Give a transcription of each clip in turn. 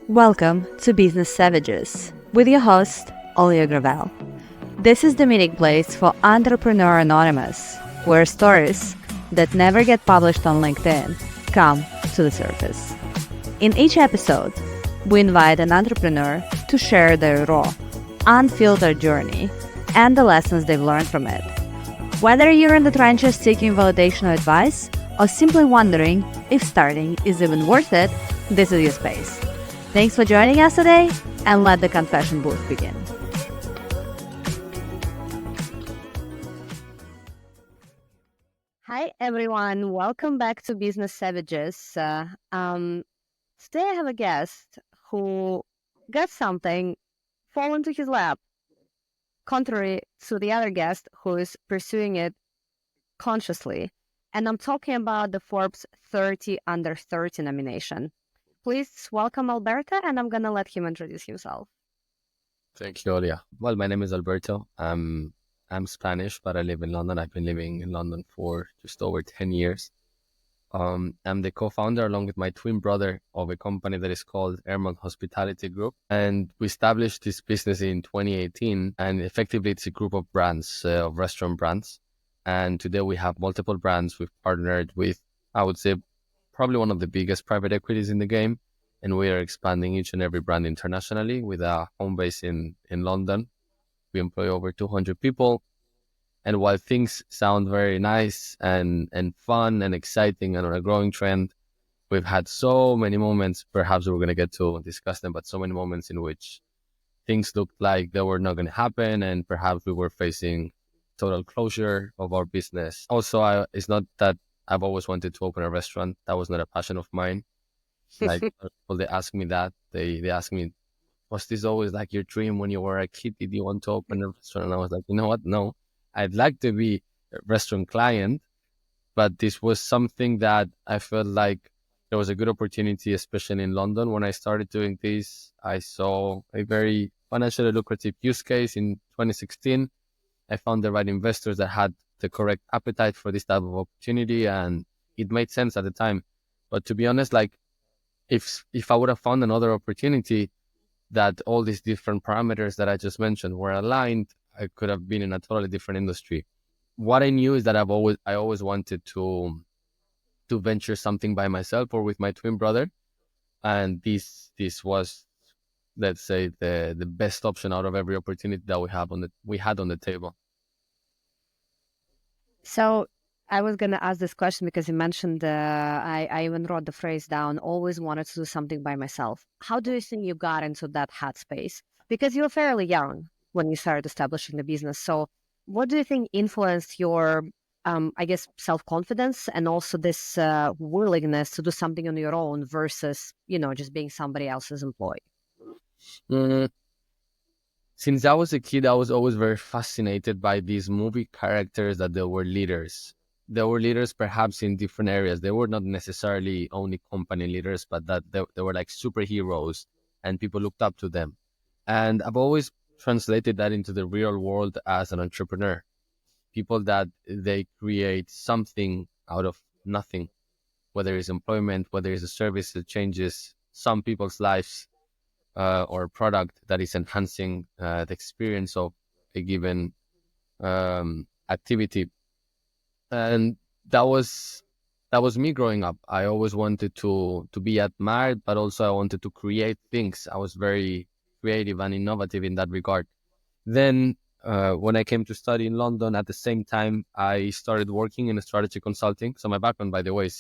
Welcome to Business Savages with your host, Olia Gravel. This is the meeting place for Entrepreneur Anonymous, where stories that never get published on LinkedIn come to the surface. In each episode, we invite an entrepreneur to share their raw, unfiltered journey and the lessons they've learned from it. Whether you're in the trenches seeking validation or advice, or simply wondering if starting is even worth it, this is your space. Thanks for joining us today, and let the confession booth begin. Hi, everyone. Welcome back to Business Savages. Today I have a guest who got something fall into his lap, contrary to the other guest who is pursuing it consciously. And I'm talking about the Forbes 30 Under 30 nomination. Please welcome Alberto, and I'm going to let him introduce himself. Thank you, Olia. Well, my name is Alberto. I'm Spanish, but I live in London. I've been living in London for just over 10 years. I'm the co-founder, along with my twin brother, of a company that is called Airmont Hospitality Group. And we established this business in 2018. And effectively, it's a group of brands, of restaurant brands. And today we have multiple brands. We've partnered with, I would say, probably one of the biggest private equities in the game. And we are expanding each and every brand internationally with a home base in London. We employ over 200 people. And while things sound very nice and fun and exciting and on a growing trend, we've had so many moments, perhaps we're going to get to discuss them, but so many moments in which things looked like they were not going to happen. And perhaps we were facing total closure of our business. Also, it's not that I've always wanted to open a restaurant. That was not a passion of mine. Like people, they ask me that. They ask me, was this always like your dream when you were a kid? Did you want to open a restaurant? And I was like, you know what? No, I'd like to be a restaurant client, but this was something that I felt like there was a good opportunity, especially in London. When I started doing this, I saw a very financially lucrative use case in 2016. I found the right investors that had the correct appetite for this type of opportunity, and it made sense at the time. But to be honest, like if I would have found another opportunity that all these different parameters that I just mentioned were aligned, I could have been in a totally different industry. What I knew is that I always wanted to venture something by myself or with my twin brother, and this was, let's say, the best option out of every opportunity that we had on the table. So I was going to ask this question because you mentioned, I even wrote the phrase down, always wanted to do something by myself. How do you think you got into that headspace? Because you were fairly young when you started establishing the business. So what do you think influenced your, self-confidence and also this willingness to do something on your own versus, just being somebody else's employee? Mm, Since I was a kid, I was always very fascinated by these movie characters that they were leaders. They were leaders perhaps in different areas. They were not necessarily only company leaders, but that they were like superheroes and people looked up to them. And I've always translated that into the real world as an entrepreneur. People that they create something out of nothing, whether it's employment, whether it's a service that changes some people's lives, or product that is enhancing the experience of a given activity. And that was me growing up. I always wanted to be admired, but also I wanted to create things. I was very creative and innovative in that regard. Then when I came to study in London, at the same time, I started working in strategy consulting. So my background, by the way, is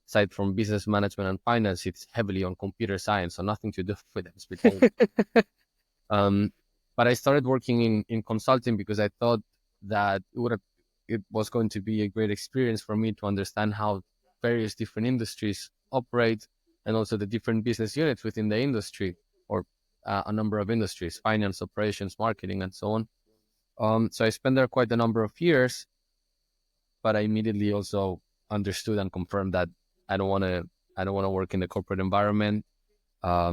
aside from business management and finance, it's heavily on computer science, so nothing to do with hospitality. But I started working in consulting because I thought that it was going to be a great experience for me to understand how various different industries operate and also the different business units within the industry, or a number of industries, finance, operations, marketing, and so on. So I spent there quite a number of years, but I immediately also understood and confirmed that I don't want to work in the corporate environment. I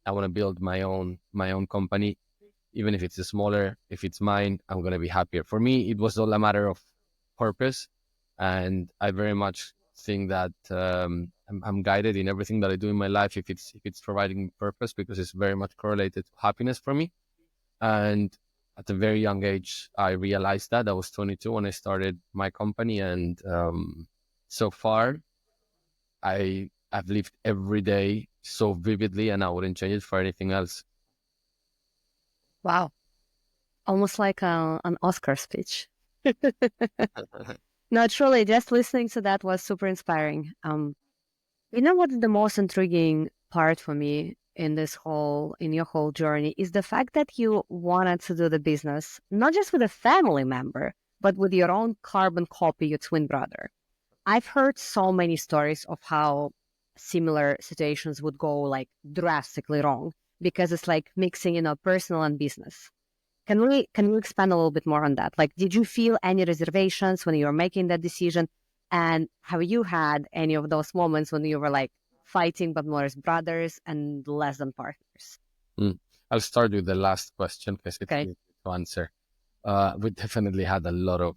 want to build my own company, even if it's smaller. If it's mine, I'm going to be happier. For me, it was all a matter of purpose, and I very much think that I'm guided in everything that I do in my life if it's providing me purpose, because it's very much correlated to happiness for me. And at a very young age, I realized that. I was 22 when I started my company, and so far, I've lived every day so vividly, and I wouldn't change it for anything else. Wow. Almost like an Oscar speech. No, truly, just listening to that was super inspiring. You know what's the most intriguing part for me in your whole journey is the fact that you wanted to do the business, not just with a family member, but with your own carbon copy, your twin brother. I've heard so many stories of how similar situations would go like drastically wrong because it's like mixing, personal and business. Can you expand a little bit more on that? Like, did you feel any reservations when you were making that decision? And have you had any of those moments when you were like fighting but more as brothers and less than partners? Mm. I'll start with the last question because it's Okay. easy to answer. We definitely had a lot of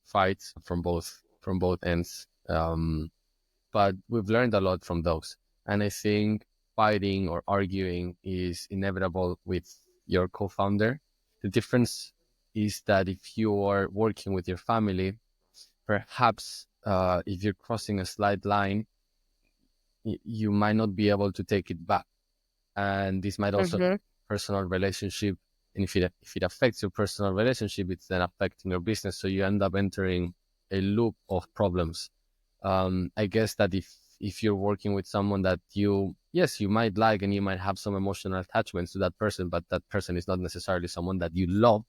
fights from both ends, but we've learned a lot from those. And I think fighting or arguing is inevitable with your co-founder. The difference is that if you are working with your family, perhaps if you're crossing a slight line, you might not be able to take it back, and this might also Mm-hmm. personal relationship. And if it affects your personal relationship, it's then affecting your business. So you end up entering a loop of problems. I guess that if you're working with someone that you might like and you might have some emotional attachments to that person, but that person is not necessarily someone that you love,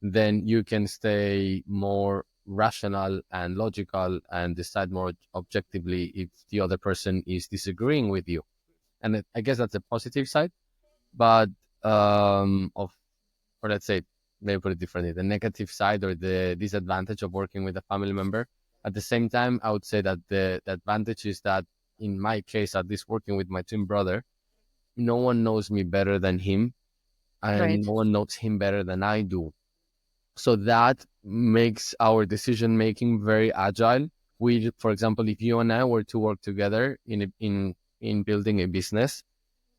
then you can stay more rational and logical and decide more objectively if the other person is disagreeing with you. And I guess that's a positive side, but of or let's say, maybe put it differently, the negative side or the disadvantage of working with a family member. At the same time, I would say that the advantage is that in my case, at least working with my twin brother, no one knows me better than him, and Right. no one knows him better than I do. So that makes our decision making very agile. For example, if you and I were to work together in building a business,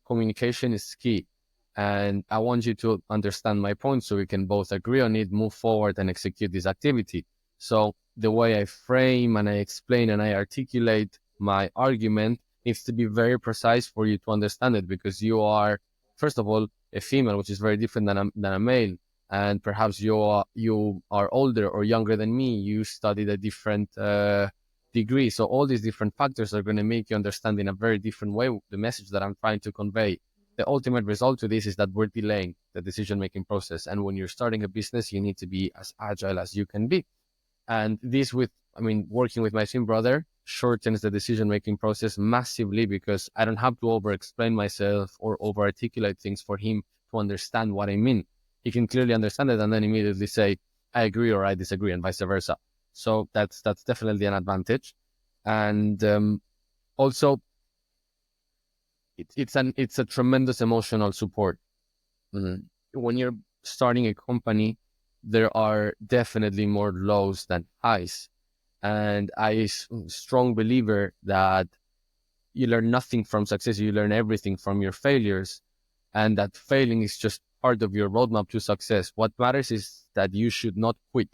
communication is key. And I want you to understand my point so we can both agree on it, move forward, and execute this activity. So the way I frame and I explain and I articulate my argument needs to be very precise for you to understand it, because you are, first of all, a female, which is very different than a male. And perhaps you are older or younger than me. You studied a different degree. So all these different factors are going to make you understand in a very different way the message that I'm trying to convey. The ultimate result to this is that we're delaying the decision-making process. And when you're starting a business, you need to be as agile as you can be. And this working with my twin brother shortens the decision-making process massively, because I don't have to over-explain myself or over-articulate things for him to understand what I mean. He can clearly understand it and then immediately say, I agree or I disagree, and vice versa. So that's definitely an advantage. And also, it's a tremendous emotional support. Mm. When you're starting a company, there are definitely more lows than highs, and strong believer that you learn nothing from success, you learn everything from your failures, and that failing is just part of your roadmap to success. What matters is that you should not quit.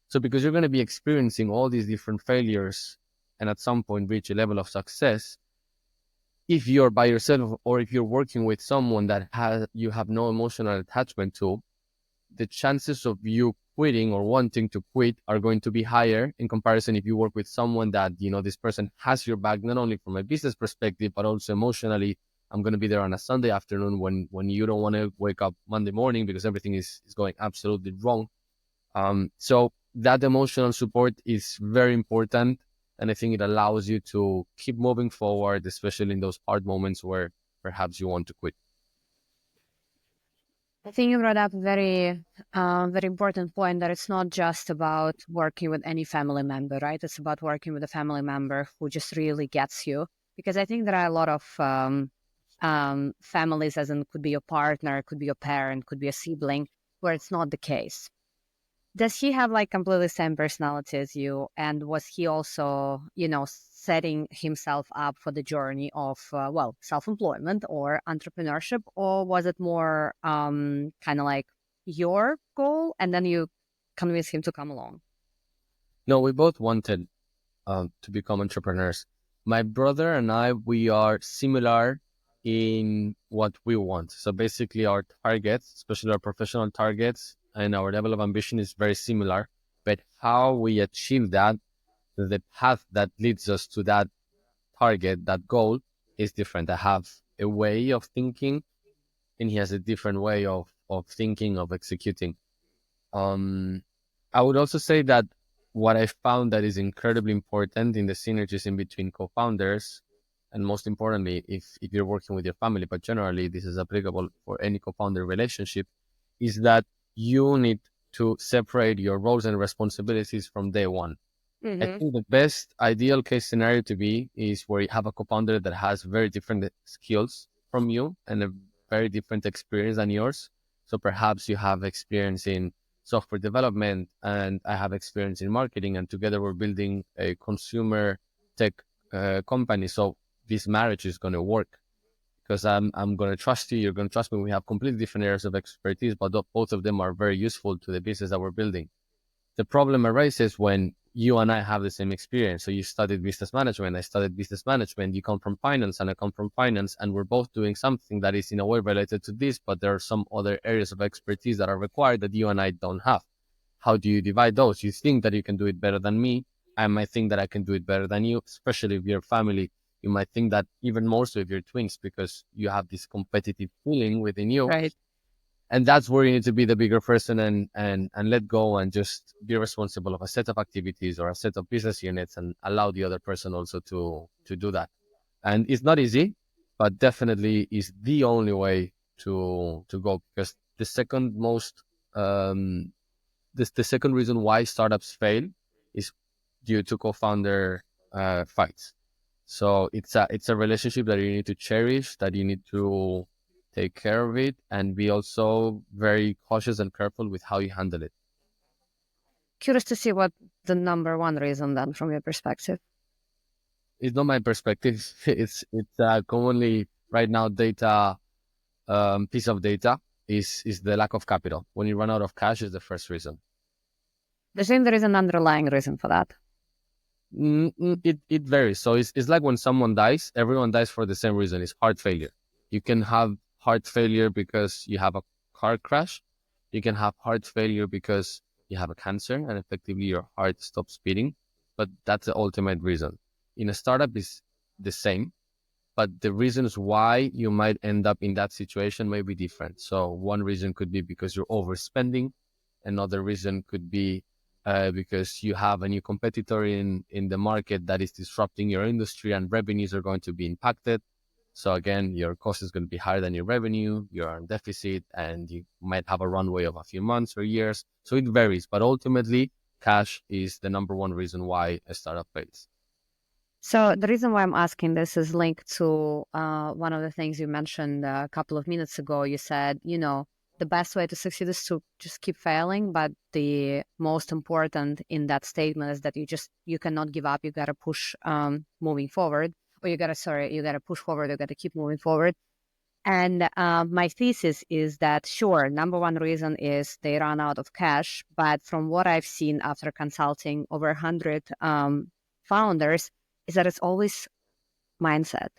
So because you're going to be experiencing all these different failures and at some point reach a level of success, if you're by yourself or if you're working with someone that you have no emotional attachment to, the chances of you quitting or wanting to quit are going to be higher in comparison if you work with someone that, this person has your back, not only from a business perspective, but also emotionally. I'm going to be there on a Sunday afternoon when you don't want to wake up Monday morning because everything is going absolutely wrong. So that emotional support is very important. And I think it allows you to keep moving forward, especially in those hard moments where perhaps you want to quit. I think you brought up a very important point that it's not just about working with any family member, right? It's about working with a family member who just really gets you. Because I think there are a lot of families, as in could be your partner, could be your parent, could be a sibling, where it's not the case. Does he have like completely same personality as you? And was he also, setting himself up for the journey of, self-employment or entrepreneurship? Or was it more kind of like your goal and then you convinced him to come along? No, we both wanted to become entrepreneurs. My brother and I, we are similar in what we want. So basically, our targets, especially our professional targets, and our level of ambition is very similar. But how we achieve that, the path that leads us to that target, that goal, is different. I have a way of thinking, and he has a different way of thinking, of executing. Um, I would also say that what I found that is incredibly important in the synergies in between co-founders, and most importantly, if you're working with your family, but generally this is applicable for any co-founder relationship, is that you need to separate your roles and responsibilities from day one. I Mm-hmm. think the best ideal case scenario to be is where you have a co-founder that has very different skills from you and a very different experience than yours. So perhaps you have experience in software development and I have experience in marketing, and together we're building a consumer tech company. So this marriage is going to work because I'm going to trust you. You're going to trust me. We have completely different areas of expertise, but both of them are very useful to the business that we're building. The problem arises when you and I have the same experience. So you studied business management, I studied business management, you come from finance and I come from finance, and we're both doing something that is in a way related to this, but there are some other areas of expertise that are required that you and I don't have. How do you divide those? You think that you can do it better than me. I might think that I can do it better than you, especially if you're family. You might think that even more so if you're twins, because you have this competitive feeling within you, Right. and that's where you need to be the bigger person and let go and just be responsible of a set of activities or a set of business units and allow the other person also to do that. And it's not easy, but definitely is the only way to go, because the second most this the second reason why startups fail is due to co-founder fights. So it's a relationship that you need to cherish, that you need to take care of it, and be also very cautious and careful with how you handle it. Curious to see what the number one reason then from your perspective. It's not my perspective. It's commonly right now data piece of data is the lack of capital. When you run out of cash, is the first reason. The same there is an underlying reason for that. It varies. So it's like when someone dies, everyone dies for the same reason. It's heart failure. You can have heart failure because you have a car crash. You can have heart failure because you have a cancer and effectively your heart stops beating. But that's the ultimate reason. In a startup is the same, but the reasons why you might end up in that situation may be different. So one reason could be because you're overspending. Another reason could be because you have a new competitor in the market that is disrupting your industry and revenues are going to be impacted. So again, your cost is going to be higher than your revenue, you're on deficit, and you might have a runway of a few months or years. So it varies, but ultimately, cash is the number one reason why a startup fails. So the reason why I'm asking this is linked to one of the things you mentioned a couple of minutes ago. You said, the best way to succeed is to just keep failing, but the most important in that statement is that you cannot give up. You gotta push moving forward, or you gotta push forward. You gotta keep moving forward. And my thesis is that, sure, number one reason is they run out of cash. But from what I've seen after consulting over 100 founders, is that it's always mindset.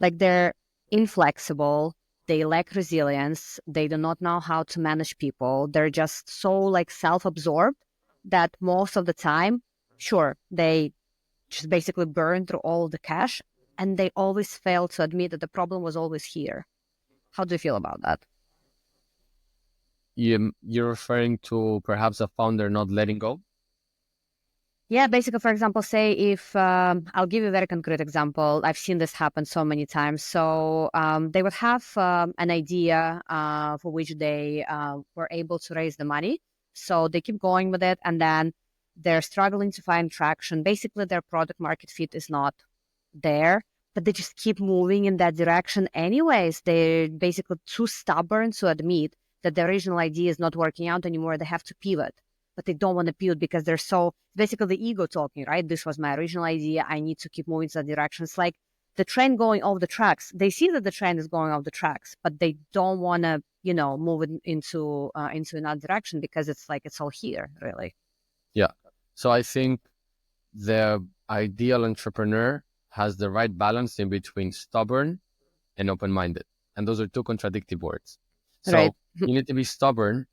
Like they're inflexible, they lack resilience, they do not know how to manage people. They're just so like self-absorbed that most of the time, sure, they just basically burn through all the cash and they always fail to admit that the problem was always here. How do you feel about that? You're referring to perhaps a founder not letting go? Yeah, basically, for example, say if I'll give you a very concrete example. I've seen this happen so many times. So they would have an idea for which they were able to raise the money. So they keep going with it, and then they're struggling to find traction. Basically, their product market fit is not there, but they just keep moving in that direction anyways. They're basically too stubborn to admit that the original idea is not working out anymore. They have to pivot, but they don't want to pivot because they're so basically the ego talking, right? This was my original idea. I need to keep moving to that direction. It's like the trend going off the tracks. They see that the trend is going off the tracks, but they don't want to, move it into another direction because it's like it's all here, really. Yeah. So I think the ideal entrepreneur has the right balance in between stubborn and open-minded. And those are two contradictory words. Right. So you need to be stubborn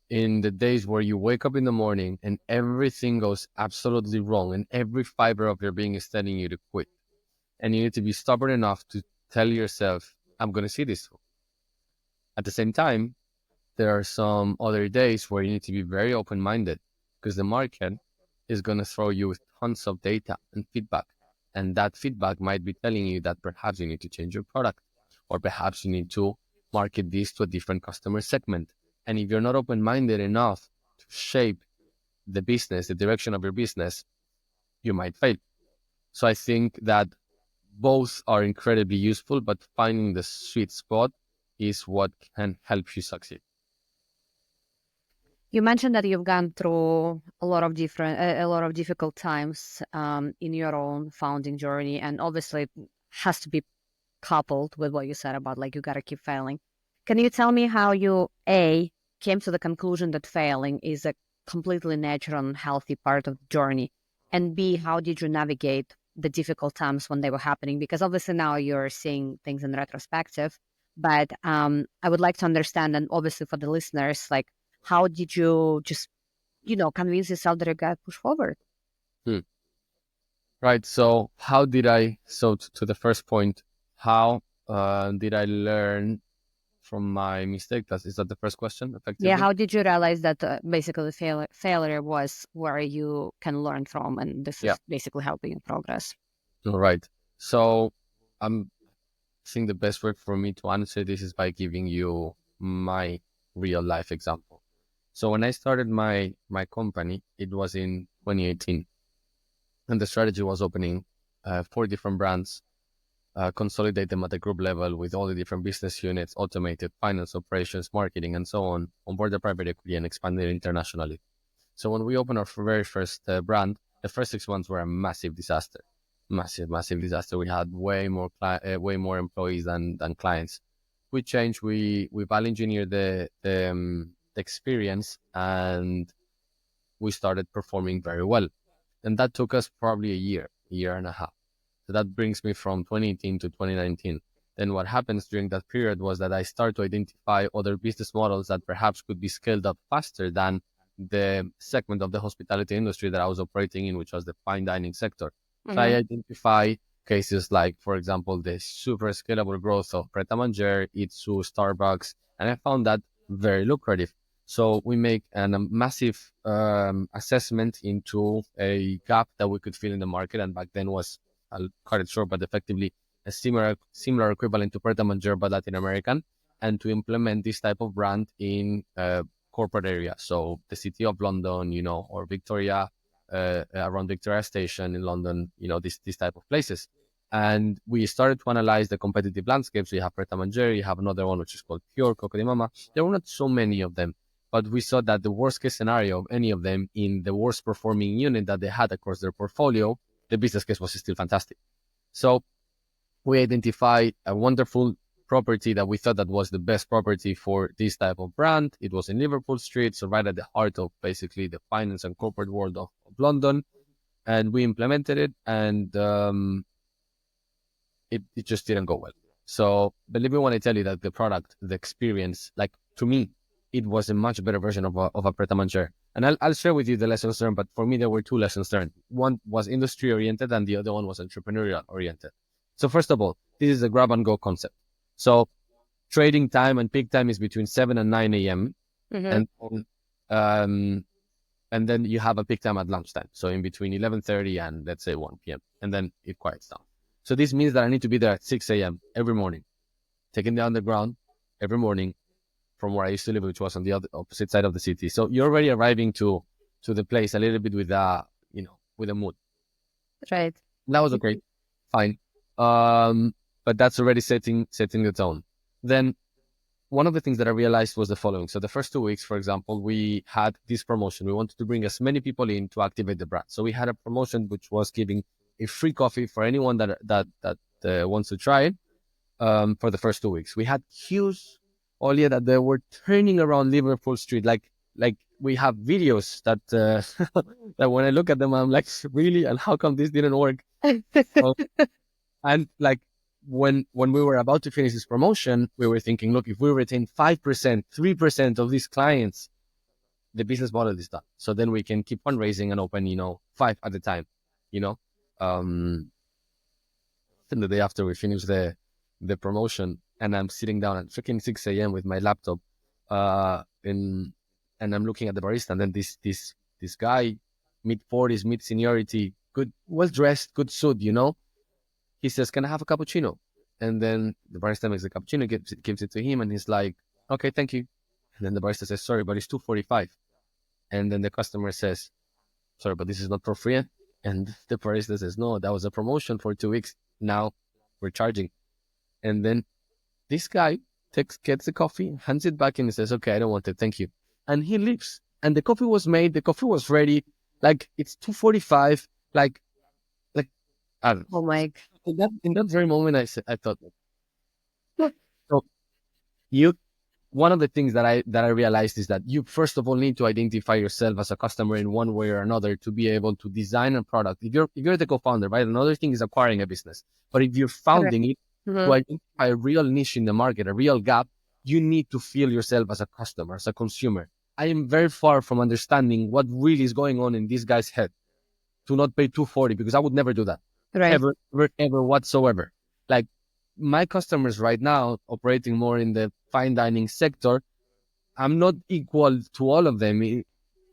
in the days where you wake up in the morning and everything goes absolutely wrong and every fiber of your being is telling you to quit. And you need to be stubborn enough to tell yourself, I'm going to see this through. At the same time, there are some other days where you need to be very open-minded because the market is going to throw you with tons of data and feedback. And that feedback might be telling you that perhaps you need to change your product, or perhaps you need to market this to a different customer segment. And if you're not open-minded enough to shape the business, the direction of your business, you might fail. So I think that both are incredibly useful, but finding the sweet spot is what can help you succeed. You mentioned that you've gone through a lot of difficult times in your own founding journey, and obviously it has to be coupled with what you said about like you got to keep failing. Can you tell me how you came to the conclusion that failing is a completely natural and healthy part of the journey, and B, how did you navigate the difficult times when they were happening? Because obviously now you're seeing things in retrospective, but I would like to understand, and obviously for the listeners, like how did you just convince yourself that you got to push forward? Hmm. Right. So how did I, so to the first point, how did I learn from my mistake? Is that the first question, Yeah, effectively? how did you realize that basically failure was where you can learn from, and this Yeah. is basically helping you progress? All right. So I'm I think the best way for me to answer this is by giving you my real life example. So when I started my company, it was in 2018, and the strategy was opening 4 different brands, consolidate them at the group level with all the different business units, automated finance, operations, marketing, and so on board the private equity and expand it internationally. So when we opened our very first brand, the first 6 months were a massive disaster, massive disaster. We had way more employees than clients. We changed, we value engineered the experience, and we started performing very well. And that took us probably a year and a half. So that brings me from 2018 to 2019. Then what happens during that period was that I start to identify other business models that perhaps could be scaled up faster than the segment of the hospitality industry that I was operating in, which was the fine dining sector. So I Mm-hmm. identify cases like, for example, the super scalable growth of Pret a Manger, Itsu, Starbucks, and I found that very lucrative. So we make a massive assessment into a gap that we could fill in the market, and back then was, I'll cut it short, but effectively a similar equivalent to Pret a Manger but Latin American, and to implement this type of brand in corporate area. So the city of London, or Victoria, around Victoria Station in London, this type of places. And we started to analyze the competitive landscapes. We have Pret a Manger, you have another one which is called Pure, Coco de Mama. There were not so many of them, but we saw that the worst case scenario of any of them in the worst performing unit that they had across their portfolio, the business case was still fantastic. So we identified a wonderful property that we thought that was the best property for this type of brand. It was in Liverpool Street, so right at the heart of basically the finance and corporate world of London. And we implemented it, and it just didn't go well. So believe me when I tell you that the product, the experience, like to me, it was a much better version of a Pret a Manger. And I'll share with you the lessons learned, but for me, there were 2 lessons learned. One was industry oriented, and the other one was entrepreneurial oriented. So first of all, this is a grab and go concept. So trading time and peak time is between 7 and 9 a.m. Mm-hmm. And um, and then you have a peak time at lunchtime. So in between 11:30 and let's say 1 p.m. And then it quiets down. So this means that I need to be there at 6 a.m. every morning, taking the underground every morning from where I used to live, which was on the other opposite side of the city. So you're already arriving to the place a little bit with with a mood. Right. That was okay, fine. But that's already setting the tone. Then one of the things that I realized was the following. So the first 2 weeks, for example, we had this promotion. We wanted to bring as many people in to activate the brand. So we had a promotion which was giving a free coffee for anyone that wants to try it, for the first 2 weeks. We had queues, Olia, that they were turning around Liverpool Street. Like we have videos that that when I look at them, I'm like, really? And how come this didn't work? So, and like when we were about to finish this promotion, we were thinking, look, if we retain 5%, 3% of these clients, the business model is done. So then we can keep fundraising and open, 5 at a time, you know. Um, and the day after we finish the promotion, and I'm sitting down at freaking 6 a.m. with my laptop, and I'm looking at the barista, and then this guy, mid 40s, mid seniority, good, well dressed, good suit, he says, "Can I have a cappuccino?" And then the barista makes the cappuccino, gives it to him, and he's like, "Okay, thank you." And then the barista says, "Sorry, but it's 2.45." And then the customer says, "Sorry, but this is not for free." And the barista says, "No, that was a promotion for 2 weeks. Now we're charging." And then this guy gets the coffee, hands it back, and he says, "Okay, I don't want it, thank you." And he leaves. And the coffee was made, the coffee was ready. Like, it's 2:45. Like I don't Oh know. my. In that very moment, I thought, so you one of the things that I realized is that you first of all need to identify yourself as a customer in one way or another to be able to design a product. If you're the co-founder, right? Another thing is acquiring a business. But if you're Correct. founding it, to Mhm. identify a real niche in the market, a real gap, you need to feel yourself as a customer, as a consumer. I am very far from understanding what really is going on in this guy's head to not pay 240, because I would never do that. Right. Ever, ever, ever whatsoever. Like, my customers right now operating more in the fine dining sector, I'm not equal to all of them,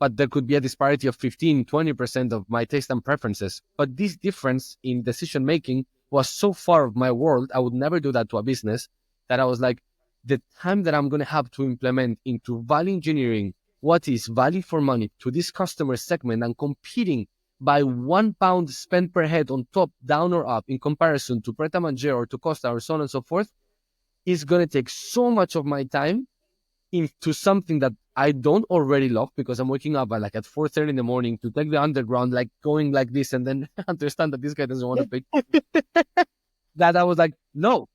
but there could be a disparity of 15, 20% of my taste and preferences. But this difference in decision making was so far of my world, I would never do that to a business, that I was like, the time that I'm going to have to implement into value engineering what is value for money to this customer segment and competing by £1 spent per head on top, down or up in comparison to Pret a Manger or to Costa or so on and so forth, is going to take so much of my time into something that I don't already love, because I'm waking up at 4:30 in the morning to take the underground, like going like this, and then understand that this guy doesn't want to pay. That I was like, no.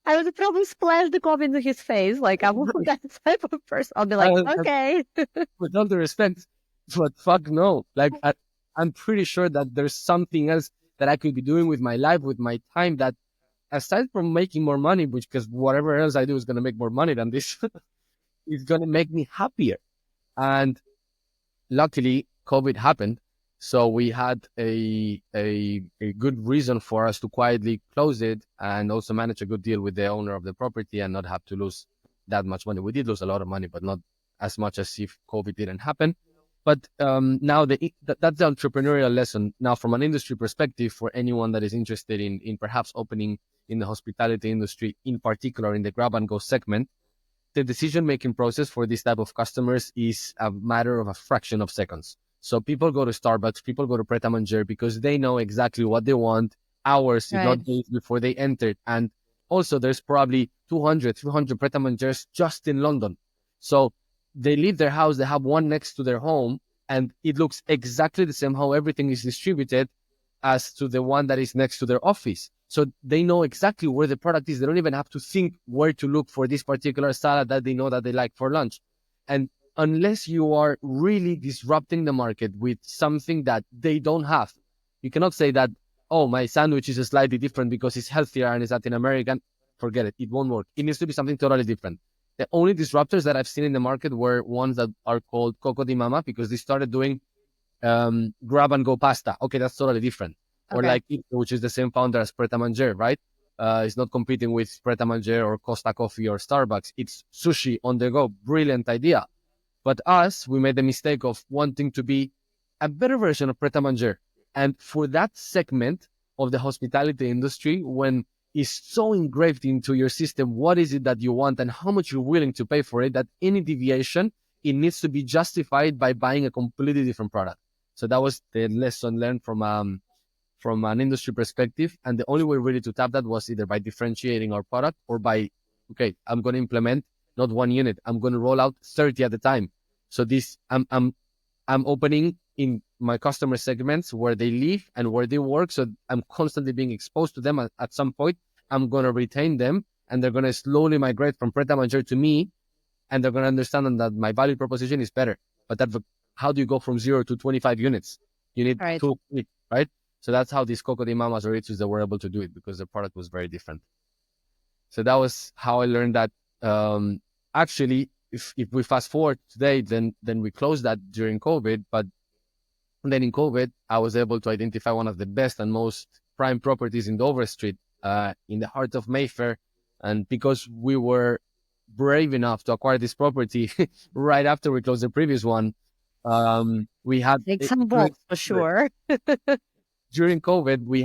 I would probably splash the coffee into his face. Like, I'm that type of person. I'll be like, I, okay. with all the respect, but fuck no. Like, I'm pretty sure that there's something else that I could be doing with my life, with my time, that aside from making more money, which, because whatever else I do is going to make more money than this, is going to make me happier. And luckily, COVID happened, so we had a good reason for us to quietly close it, and also manage a good deal with the owner of the property and not have to lose that much money. We did lose a lot of money, but not as much as if COVID didn't happen. But now that's the entrepreneurial lesson. Now, from an industry perspective, for anyone that is interested in perhaps opening in the hospitality industry, in particular in the grab and go segment, the decision-making process for this type of customers is a matter of a fraction of seconds. So people go to Starbucks, people go to Pret a Manger because they know exactly what they want hours, if Right. not days, before they entered. And also, there's probably 200, 300 Pret a Mangers just in London. So they leave their house, they have one next to their home, and it looks exactly the same how everything is distributed as to the one that is next to their office. So they know exactly where the product is. They don't even have to think where to look for this particular salad that they know that they like for lunch. And unless you are really disrupting the market with something that they don't have, you cannot say that, oh, my sandwich is slightly different because it's healthier and it's Latin American. Forget it. It won't work. It needs to be something totally different. The only disruptors that I've seen in the market were ones that are called Coco di Mama, because they started doing grab and go pasta. Okay, that's totally different. Or Okay. like, which is the same founder as Pret a Manger, right? It's not competing with Pret a Manger or Costa Coffee or Starbucks. It's sushi on the go. Brilliant idea. But us, we made the mistake of wanting to be a better version of Pret a Manger. And for that segment of the hospitality industry, when it's so engraved into your system, what is it that you want and how much you're willing to pay for it, that any deviation, it needs to be justified by buying a completely different product. So that was the lesson learned from an industry perspective. And the only way really to tap that was either by differentiating our product or by okay, I'm going to implement not one unit. I'm going to roll out 30 at a time. So this, I'm opening in my customer segments where they live and where they work. So I'm constantly being exposed to them. At some point, I'm going to retain them, and they're going to slowly migrate from pret-a-manger to me, and they're going to understand that my value proposition is better. But how do you go from 0 to 25 units? You need Right. 2, right? So that's how these Coco de Mamas or Itus, they were able to do it, because the product was very different. So that was how I learned that. Actually, if we fast forward today, then we closed that during COVID. But then in COVID, I was able to identify one of the best and most prime properties in Dover Street, in the heart of Mayfair. And because we were brave enough to acquire this property right after we closed the previous one, we had Take some balls for sure. during COVID, we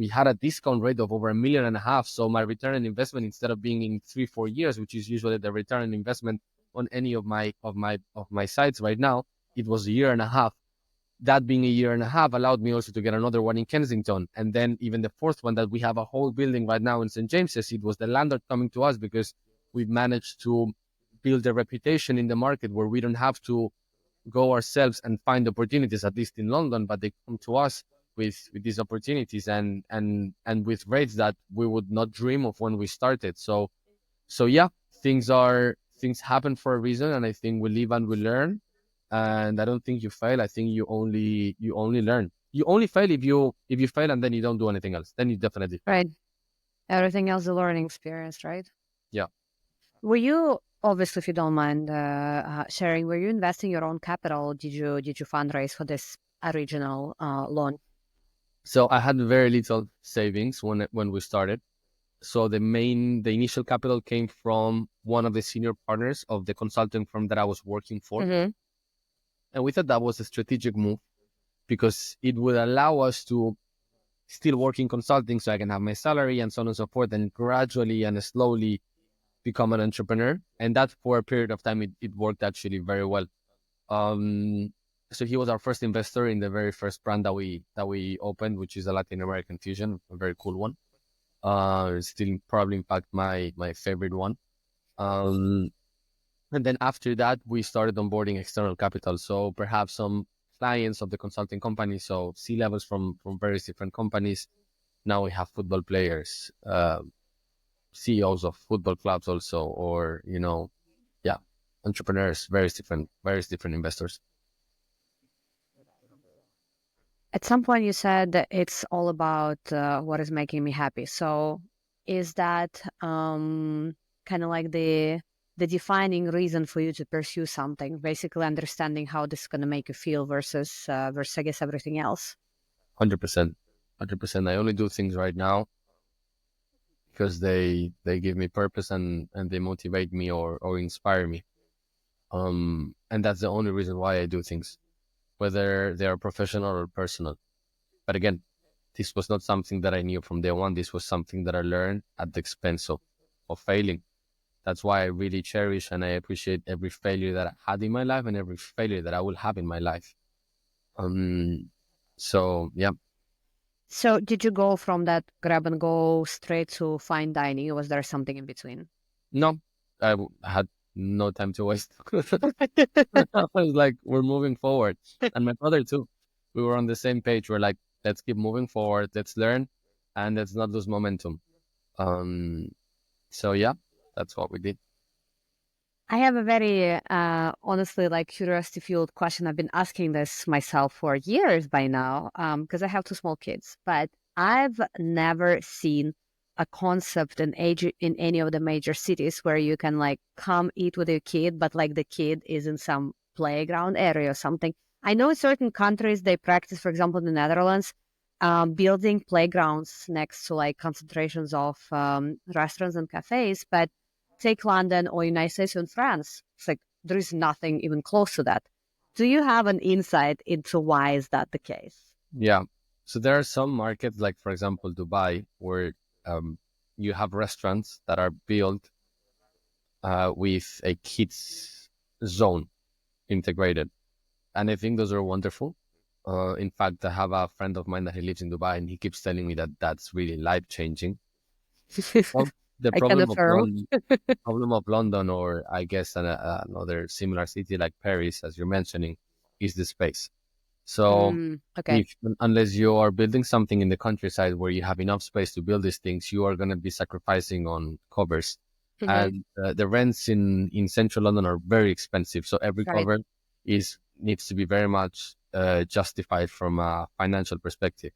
had a discount rate of over $1.5 million. So my return on investment, instead of being in 3-4 years, which is usually the return on investment on any of my sites right now, it was a year and a half. That being a year and a half allowed me also to get another one in Kensington. And then even the fourth one, that we have a whole building right now in St. James's, it was the landlord coming to us, because we've managed to build a reputation in the market where we don't have to go ourselves and find opportunities, at least in London, but they come to us with these opportunities, and with rates that we would not dream of when we started. So yeah, things happen for a reason, and I think we live and we learn. And I don't think you fail. I think you only learn. You only fail if you fail and then you don't do anything else. Then you definitely fail. Right. Everything else a learning experience, right? Yeah. Were you, obviously, if you don't mind sharing, were you investing your own capital? Did you fundraise for this original loan? So I had very little savings when we started. So the initial capital came from one of the senior partners of the consulting firm that I was working for. Mm-hmm. And we thought that was a strategic move, because it would allow us to still work in consulting, so I can have my salary and so on and so forth, and gradually and slowly become an entrepreneur. And that, for a period of time, it worked actually very well. Um, so he was our first investor in the very first brand that we opened, which is a Latin American fusion, a very cool one. Still probably, in fact, my favorite one. Um, and then after that, we started onboarding external capital. So perhaps some clients of the consulting company, so C-levels from various different companies. Now we have football players, CEOs of football clubs also, or yeah, entrepreneurs, various different investors. At some point, you said that it's all about what is making me happy. So, is that kind of like the defining reason for you to pursue something? Basically, understanding how this is going to make you feel versus I guess everything else. 100%, 100%. I only do things right now because they give me purpose, and they motivate me or inspire me. And that's the only reason why I do things, whether they are professional or personal. But again, this was not something that I knew from day one. This was something that I learned at the expense of failing. That's why I really cherish and I appreciate every failure that I had in my life and every failure that I will have in my life. Um, so yeah, So, did you go from that grab and go straight to fine dining, or was there something in between? no, had no time to waste. I was like, we're moving forward, and my brother too. We were on the same page. We're like, let's keep moving forward. Let's learn, and let's not lose momentum. Um, so yeah, that's what we did. I have a very honestly like curiosity fueled question. I've been asking this myself for years by now because I have two small kids, but I've never seen a concept in any of the major cities where you can like come eat with your kid, but like the kid is in some playground area or something. I know in certain countries they practice, for example, in the Netherlands, building playgrounds next to like concentrations of restaurants and cafes, but take London or United States and France. It's like there is nothing even close to that. Do you have an insight into why is that the case? Yeah. So there are some markets, like for example Dubai, where you have restaurants that are built with a kids zone integrated, and I think those are wonderful. In fact, I have a friend of mine that he lives in Dubai, and he keeps telling me that that's really life changing. the I can problem of affirm. London, or I guess another similar city like Paris, as you're mentioning, is the space. So Okay. if unless you are building something in the countryside where you have enough space to build these things, you are going to be sacrificing on covers. Mm-hmm. And the rents in central London are very expensive. So every Right. cover is needs to be very much justified from a financial perspective.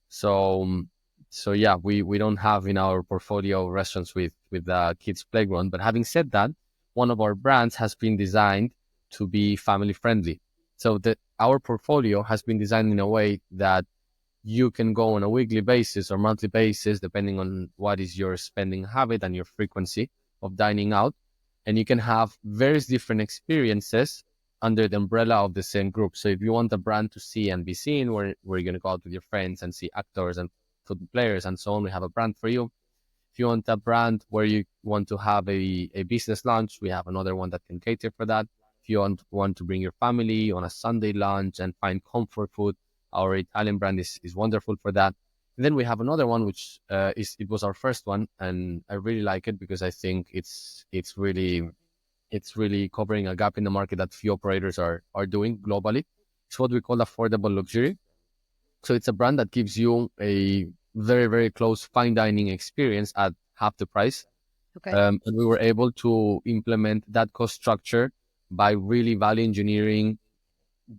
So yeah, we don't have in our portfolio restaurants with kids playground. But having said that, one of our brands has been designed to be family friendly. So that our portfolio has been designed in a way that you can go on a weekly basis or monthly basis, depending on what is your spending habit and your frequency of dining out. And you can have various different experiences under the umbrella of the same group. So if you want a brand to see and be seen, where you're going to go out with your friends and see actors and football players and so on, we have a brand for you. If you want a brand where you want to have a business lunch, we have another one that can cater for that. If you want to bring your family on a Sunday lunch and find comfort food, our Italian brand is wonderful for that. And then we have another one, which it was our first one, and I really like it because I think it's really covering a gap in the market that few operators are doing globally. It's what we call affordable luxury. So it's a brand that gives you a very, very close fine dining experience at half the price. Okay. And we were able to implement that cost structure by really value engineering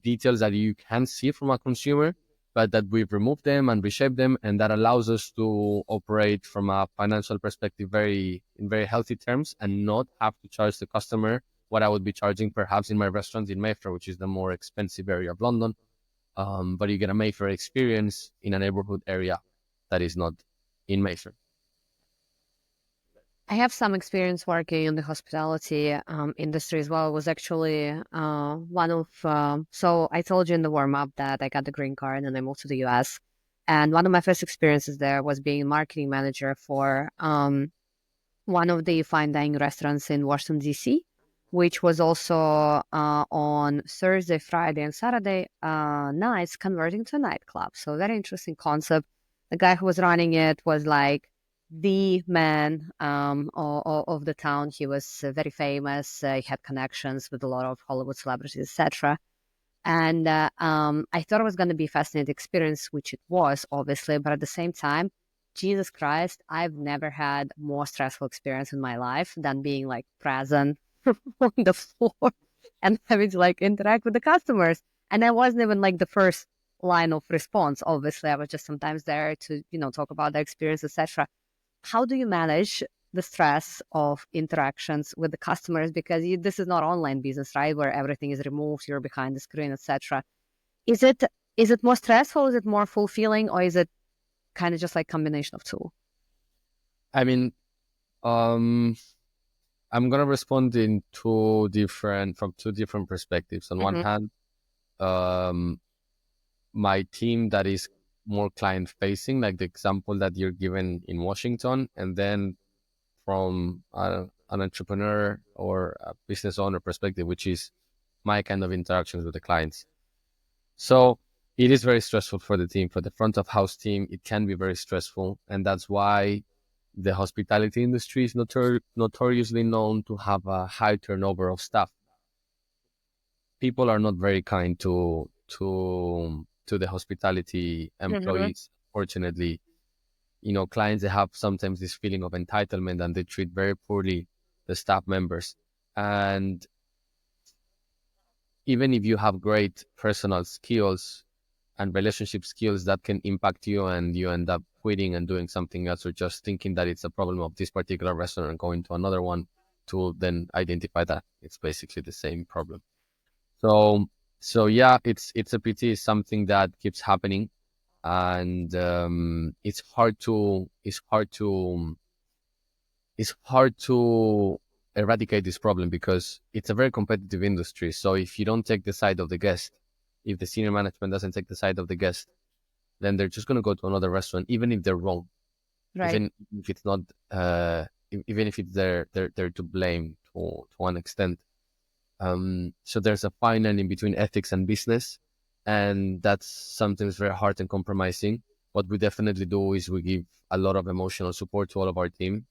details that you can see from a consumer, but that we've removed them and reshaped them. And that allows us to operate from a financial perspective in very healthy terms and not have to charge the customer what I would be charging perhaps in my restaurants in Mayfair, which is the more expensive area of London. But you get a Mayfair experience in a neighborhood area that is not in Mayfair. I have some experience working in the hospitality industry as well. It was actually one of, so I told you in the warm up that I got the green card and I moved to the US. And one of my first experiences there was being marketing manager for one of the fine dining restaurants in Washington, D.C., which was also on Thursday, Friday, and Saturday nights converting to a nightclub. So, very interesting concept. The guy who was running it was like the man of the town. He was very famous. He had connections with a lot of Hollywood celebrities, etc. And I thought it was going to be a fascinating experience, which it was, obviously. But at the same time, Jesus Christ, I've never had more stressful experience in my life than being like present on the floor and having to like interact with the customers. And I wasn't even like the first line of response. Obviously, I was just sometimes there to, talk about the experience, etc. How do you manage the stress of interactions with the customers? Because this is not online business, right? Where everything is removed, you're behind the screen, etc. Is it more stressful? Is it more fulfilling, or is it kind of just like combination of two? I mean, um, I'm gonna respond in from two different perspectives. On one Mm-hmm. hand, um, my team that is more client facing, like the example that you're given in Washington, and then from an entrepreneur or a business owner perspective, which is my kind of interactions with the clients. So it is very stressful for the team, for the front of house team. It can be very stressful, and that's why the hospitality industry is notoriously known to have a high turnover of staff. People are not very kind to the hospitality Mm-hmm. employees. Fortunately, clients, they have sometimes this feeling of entitlement and they treat very poorly the staff members. And even if you have great personal skills and relationship skills, that can impact you and you end up quitting and doing something else, or just thinking that it's a problem of this particular restaurant and going to another one to then identify that it's basically the same problem. So yeah, it's a pity. It's something that keeps happening, and it's hard to eradicate this problem because it's a very competitive industry. So if you don't take the side of the guest, if the senior management doesn't take the side of the guest, then they're just going to go to another restaurant, even if they're wrong, Right. even if it's not, even if it's they're to blame to one extent. So there's a fine line in between ethics and business, and that's sometimes very hard and compromising. What we definitely do is we give a lot of emotional support to all of our team,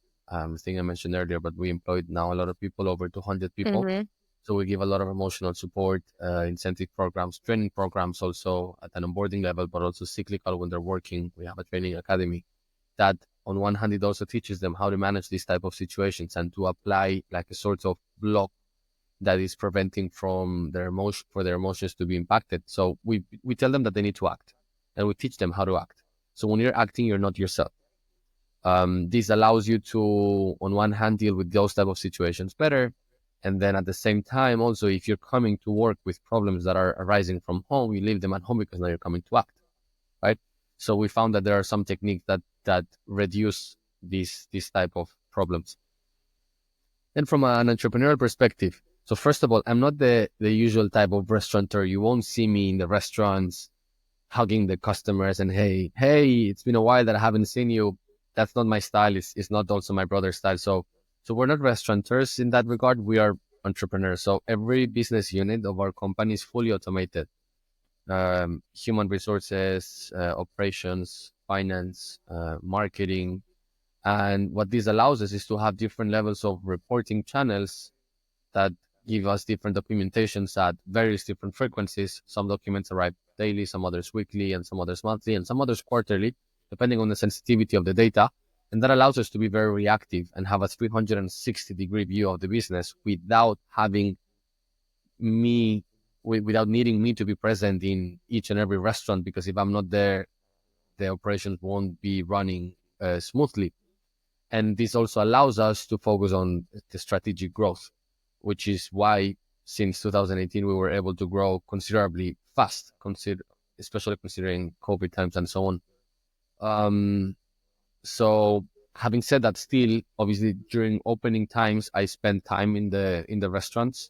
thing I mentioned earlier, but we employed now a lot of people, over 200 people. Mm-hmm. So we give a lot of emotional support, incentive programs, training programs also at an onboarding level, but also cyclical when they're working. We have a training academy that on one hand, it also teaches them how to manage these type of situations and to apply like a sort of block that is preventing from their emotion for their emotions to be impacted. So we tell them that they need to act, and we teach them how to act. So when you're acting, you're not yourself. This allows you to, on one hand, deal with those type of situations better, and then at the same time, also, if you're coming to work with problems that are arising from home, you leave them at home because now you're coming to act, right? So we found that there are some techniques that reduce these type of problems. Then from an entrepreneurial perspective, so first of all, I'm not the usual type of restaurateur. You won't see me in the restaurants hugging the customers and hey, it's been a while that I haven't seen you. That's not my style. It's not also my brother's style. So we're not restaurateurs in that regard. We are entrepreneurs. So every business unit of our company is fully automated. Human resources, operations, finance, marketing. And what this allows us is to have different levels of reporting channels that give us different documentations at various different frequencies. Some documents arrive daily, some others weekly, and some others monthly, and some others quarterly, depending on the sensitivity of the data. And that allows us to be very reactive and have a 360-degree view of the business without having me, without needing me to be present in each and every restaurant, because if I'm not there, the operations won't be running smoothly. And this also allows us to focus on the strategic growth, which is why since 2018 we were able to grow considerably fast, especially considering COVID times and so on. Um, so having said that, still obviously during opening times I spend time in the restaurants,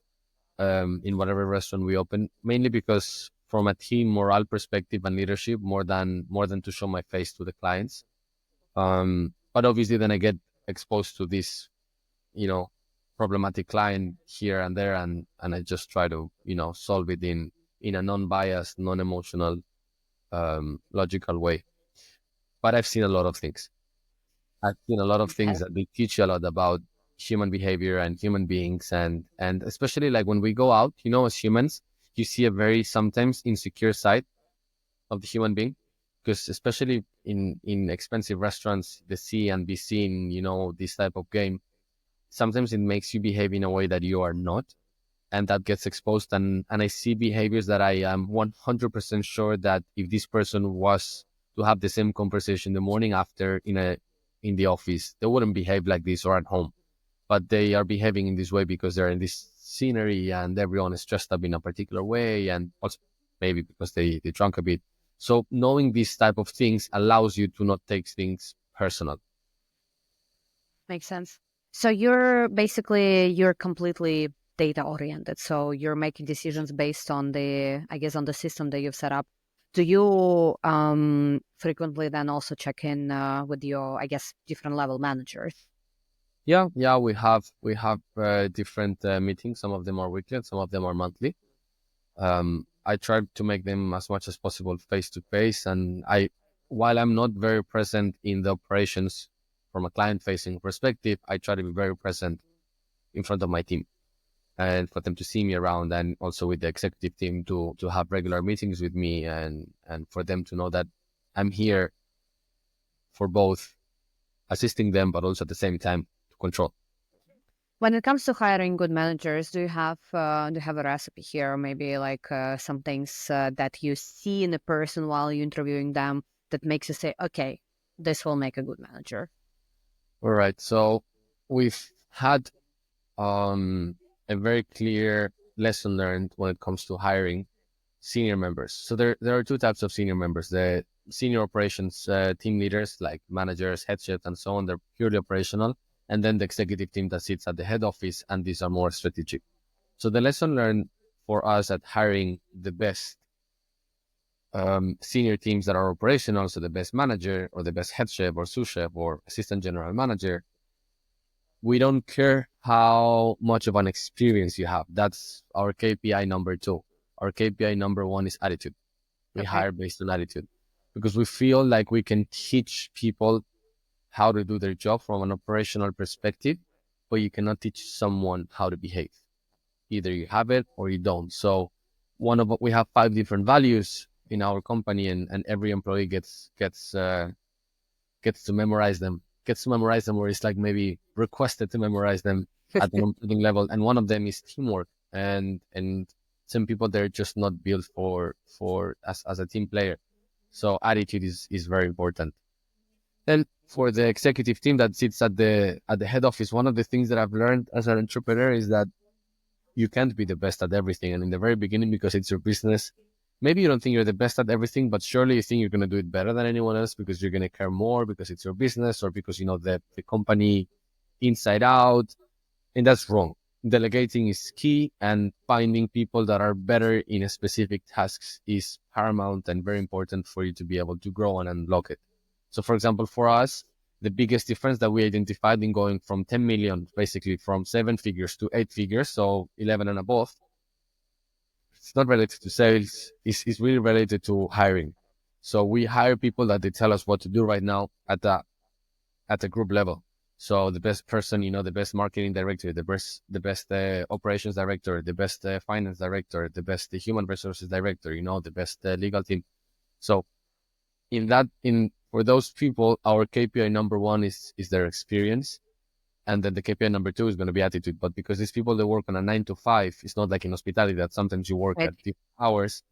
in whatever restaurant we open, mainly because from a team morale perspective and leadership, more than to show my face to the clients. But obviously then I get exposed to this, you know, problematic client here and there, and I just try to, solve it in a non-biased, non-emotional, logical way. But I've seen a lot of things. I've seen a lot of things Okay. that they teach you a lot about human behavior and human beings, and especially like when we go out, as humans, you see a very sometimes insecure side of the human being, because especially in expensive restaurants, the see and be seen, this type of game, sometimes it makes you behave in a way that you are not, and that gets exposed. And I see behaviors that I am 100% sure that if this person was to have the same conversation the morning after in the office, they wouldn't behave like this, or at home. But they are behaving in this way because they're in this scenery and everyone is dressed up in a particular way, and also maybe because they drank a bit. So knowing these type of things allows you to not take things personal. Makes sense. So you're completely data oriented. So you're making decisions based on the system that you've set up. Do you frequently then also check in with your, I guess, different level managers? Yeah, we have different meetings. Some of them are weekly, and some of them are monthly. I try to make them as much as possible face to face, and while I'm not very present in the operations from a client facing perspective, I try to be very present in front of my team and for them to see me around, and also with the executive team to have regular meetings with me, and for them to know that I'm here for both assisting them, but also at the same time to control. When it comes to hiring good managers, do you have a recipe here, or maybe like some things that you see in a person while you're interviewing them that makes you say, okay, this will make a good manager? All right, so we've had a very clear lesson learned when it comes to hiring senior members. So there are two types of senior members: the senior operations team leaders, like managers, head chefs, and so on. They're purely operational, and then the executive team that sits at the head office, and these are more strategic. So the lesson learned for us at hiring the best senior teams that are operational, so the best manager or the best head chef or sous chef or assistant general manager, we don't care how much of an experience you have. That's our KPI number two. Our KPI number one is attitude. We Okay. hire based on attitude because we feel like we can teach people how to do their job from an operational perspective, but you cannot teach someone how to behave. Either you have it or you don't. So we have 5 different values in our company, and every employee gets to memorize them. Gets to memorize them, or it's like maybe requested to memorize them at an onboarding level. And one of them is teamwork. And some people, they're just not built for as a team player. So attitude is very important. And for the executive team that sits at the head office, one of the things that I've learned as an entrepreneur is that you can't be the best at everything. And in the very beginning, because it's your business, maybe you don't think you're the best at everything, but surely you think you're going to do it better than anyone else because you're going to care more, because it's your business, or because you know the company inside out. And that's wrong. Delegating is key, and finding people that are better in a specific tasks is paramount and very important for you to be able to grow and unlock it. So for example, for us, the biggest difference that we identified in going from 10 million, basically from 7 figures to 8 figures, so 11 and above, it's not related to sales, it's really related to hiring. So we hire people that they tell us what to do right now at the group level. So the best person, the best marketing director, the best operations director, the best finance director, the best human resources director, the best legal team. So for those people, our KPI number one is their experience, and then the KPI number two is going to be attitude. But because these people, they work on a 9 to 5, it's not like in hospitality that sometimes you work Right. at different hours.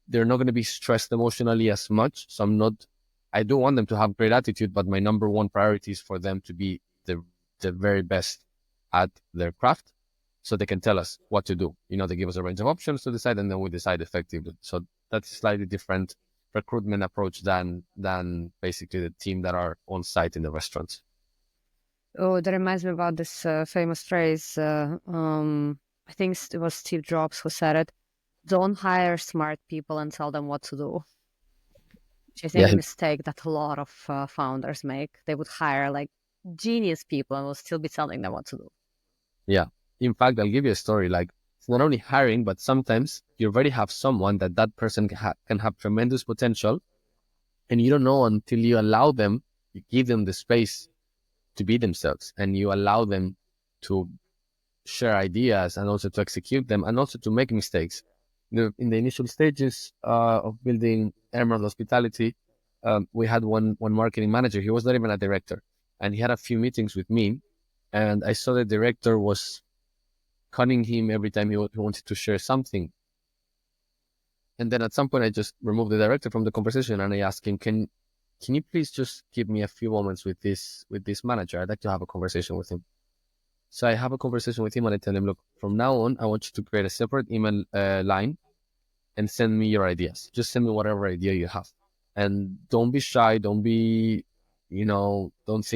They're not going to be stressed emotionally as much. So I do want them to have great attitude, but my number one priority is for them to be the very best at their craft, so they can tell us what to do. They give us a range of options to decide, and then we decide effectively. So that's a slightly different recruitment approach than basically the team that are on site in the restaurants. Oh, that reminds me about this famous phrase. I think it was Steve Jobs who said it. Don't hire smart people and tell them what to do. Which I think Yeah, a mistake that a lot of founders make. They would hire like genius people and will still be telling them what to do. yeah. In fact, I'll give you a story. Like, it's not only hiring, but sometimes you already have someone that person can have tremendous potential, and you don't know until you allow them, you give them the space to be themselves, and you allow them to share ideas and also to execute them and also to make mistakes. In the initial stages of building Emerald Hospitality, we had one marketing manager. He was not even a director, and he had a few meetings with me, and I saw the director was cutting him every time he wanted to share something. And then at some point, I just removed the director from the conversation, and I asked him, "Can you please just give me a few moments with this manager? I'd like to have a conversation with him." So I have a conversation with him, and I tell him, "Look, from now on, I want you to create a separate email line and send me your ideas. Just send me whatever idea you have. And don't be shy. Don't think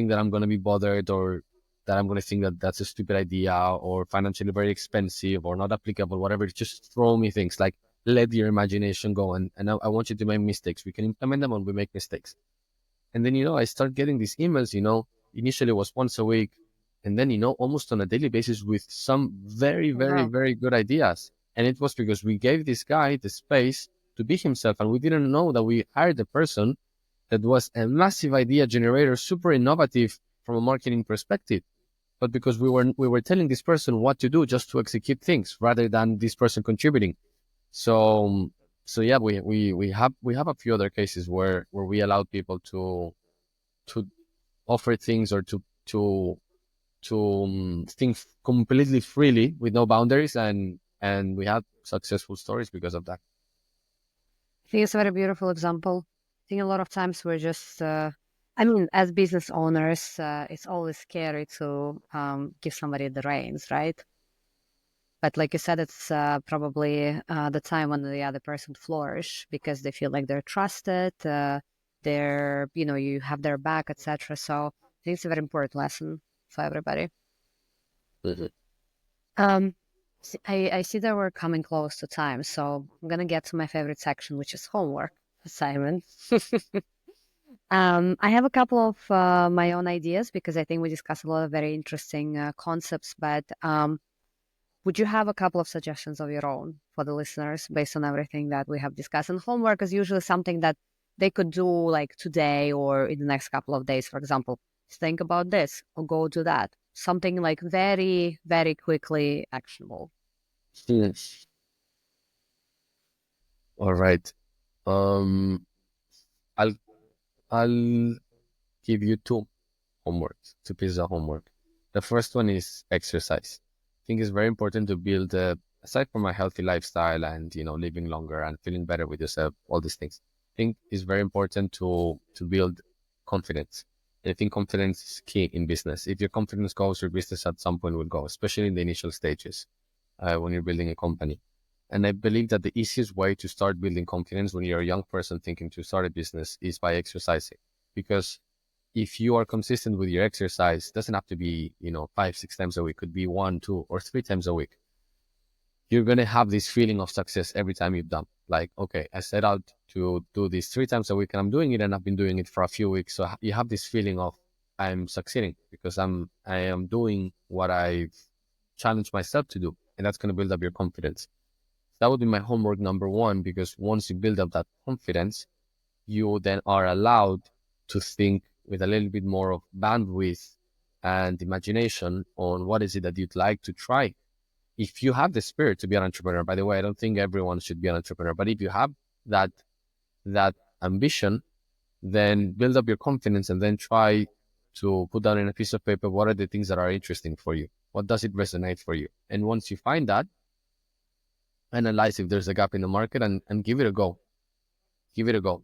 that I'm going to be bothered, or that I'm going to think that that's a stupid idea or financially very expensive or not applicable, whatever. Just throw me things, like let your imagination go. And I want you to make mistakes. We can implement them when we make mistakes." And then, I start getting these emails, initially it was once a week. And then, almost on a daily basis with some very, very, Wow. very good ideas. And it was because we gave this guy the space to be himself. And we didn't know that we hired a person that was a massive idea generator, super innovative from a marketing perspective. But because we were telling this person what to do just to execute things rather than this person contributing. So yeah, we have a few other cases where we allowed people to offer things, or to think completely freely with no boundaries, and we had successful stories because of that. I think it's a very beautiful example. I think a lot of times we're just, as business owners, it's always scary to give somebody the reins, right? But like you said, it's probably the time when the other person flourish because they feel like they're trusted, you have their back, etc. So I think it's a very important lesson for everybody. Mhm. Um, I see that we're coming close to time, so I'm gonna get to my favorite section, which is homework assignment. I have a couple of my own ideas because I think we discussed a lot of very interesting concepts, but would you have a couple of suggestions of your own for the listeners based on everything that we have discussed? And homework is usually something that they could do like today or in the next couple of days. For example, think about this or go do that. Something like very, very quickly actionable. Yes. All right. Um, I'll I'll give you two homeworks, two pieces of homework. The first one is exercise. I think it's very important to build aside from a healthy lifestyle and living longer and feeling better with yourself, all these things. I think it's very important to build confidence. And I think confidence is key in business. If your confidence goes, your business at some point will go, especially in the initial stages when you're building a company. And I believe that the easiest way to start building confidence when you're a young person thinking to start a business is by exercising. Because if you are consistent with your exercise, it doesn't have to be, 5, 6 times a week, could be 1, 2, or 3 times a week. You're going to have this feeling of success every time you've done. Like, okay, I set out to do this 3 times a week and I'm doing it and I've been doing it for a few weeks. So you have this feeling of I'm succeeding because I am doing what I've challenged myself to do. And that's going to build up your confidence. That would be my homework number one, because once you build up that confidence, you then are allowed to think with a little bit more of bandwidth and imagination on what is it that you'd like to try. If you have the spirit to be an entrepreneur, by the way, I don't think everyone should be an entrepreneur, but if you have that that ambition, then build up your confidence and then try to put down in a piece of paper what are the things that are interesting for you. What does it resonate for you? And once you find that, analyze if there's a gap in the market and give it a go. Give it a go.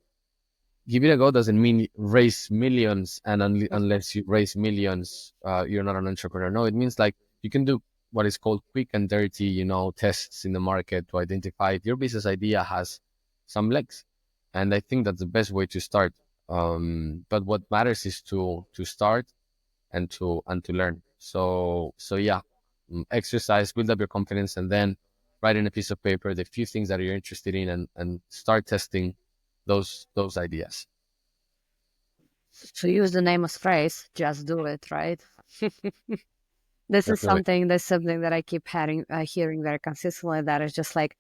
Give it a go doesn't mean raise millions, and unless you raise millions, you're not an entrepreneur. No, it means like you can do what is called quick and dirty, tests in the market to identify if your business idea has some legs. And I think that's the best way to start. But what matters is to start and to learn. So yeah, exercise, build up your confidence, and then write in a piece of paper the few things that you're interested in, and start testing those ideas. To use the nameless phrase, just do it, right? This is Definitely. something that I keep hearing very consistently. That is just like,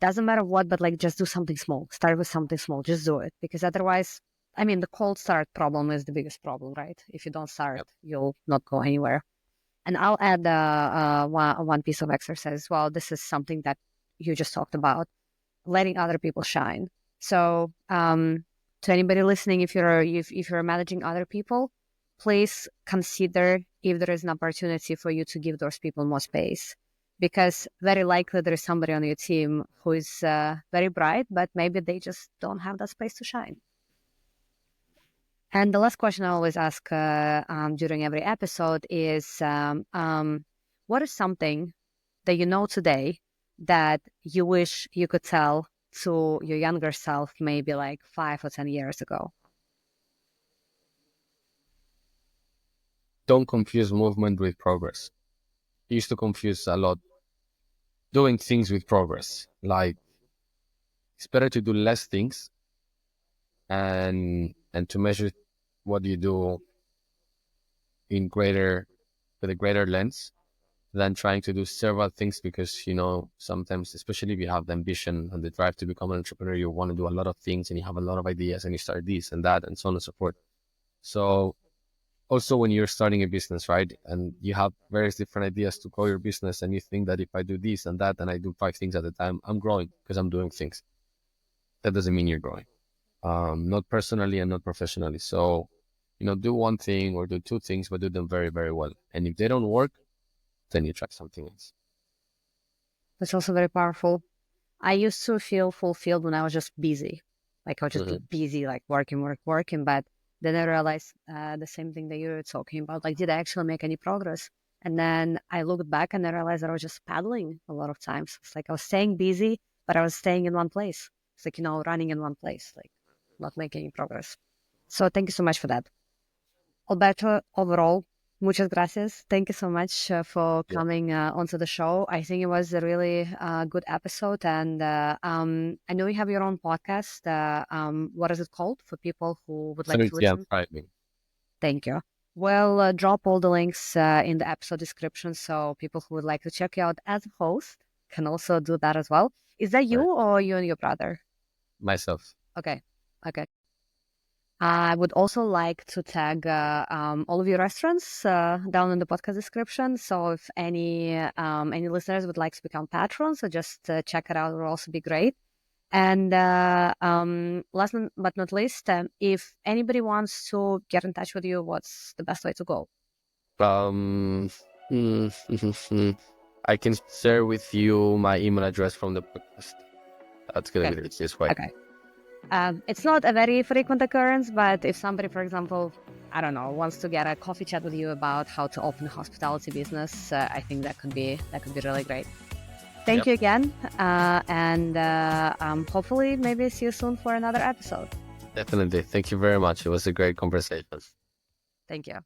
doesn't matter what, but like just do something small. Start with something small. Just do it, because otherwise, I mean, the cold start problem is the biggest problem, right? If you don't start, Yep. you'll not go anywhere. And I'll add one piece of exercise as well. This is something that you just talked about, letting other people shine. So, to anybody listening, if you're managing other people, please consider if there is an opportunity for you to give those people more space, because very likely there is somebody on your team who is very bright, but maybe they just don't have that space to shine. And the last question I always ask during every episode is, what is something that you know today that you wish you could tell to your younger self, maybe like 5 or 10 years ago? Don't confuse movement with progress. I used to confuse a lot doing things with progress. Like, it's better to do less things and to measure what you do in greater with a greater lens than trying to do several things, because sometimes, especially if you have the ambition and the drive to become an entrepreneur, you want to do a lot of things and you have a lot of ideas and you start this and that and so on and so forth. So also when you're starting a business, right, and you have various different ideas to grow your business, and you think that if I do this and that and I do 5 things at a time, I'm growing because I'm doing things. That doesn't mean you're growing, not personally and not professionally. So do one thing or do 2 things, but do them very, very well. And if they don't work, then you try something else. That's also very powerful. I used to feel fulfilled when I was just busy. Like I would just be Mhm. busy, like working, working. But then I realized the same thing that you were talking about. Like, did I actually make any progress? And then I looked back and I realized that I was just paddling a lot of times. It's like I was staying busy, but I was staying in one place. It's like, running in one place, like not making any progress. So thank you so much for that. Alberto, overall, muchas gracias. Thank you so much for Yeah. coming onto the show. I think it was a really good episode. And I know you have your own podcast. What is it called for people who would like to Sanity and listen? thriving. Thank you. Well, drop all the links in the episode description, so people who would like to check you out as a host can also do that as well. Is that you Right. or you and your brother? Myself. Okay. Okay. I would also like to tag all of your restaurants down in the podcast description. So if any listeners would like to become patrons, so just check it out. It will also be great. And last but not least, if anybody wants to get in touch with you, what's the best way to go? Um, I can share with you my email address from the podcast. That's gonna Okay. be the easiest way. Okay. It's not a very frequent occurrence, but if somebody, for example, I don't know, wants to get a coffee chat with you about how to open a hospitality business, I think that could be really great. Thank Yep. you again, and hopefully maybe see you soon for another episode. Definitely. Thank you very much. It was a great conversation. Thank you.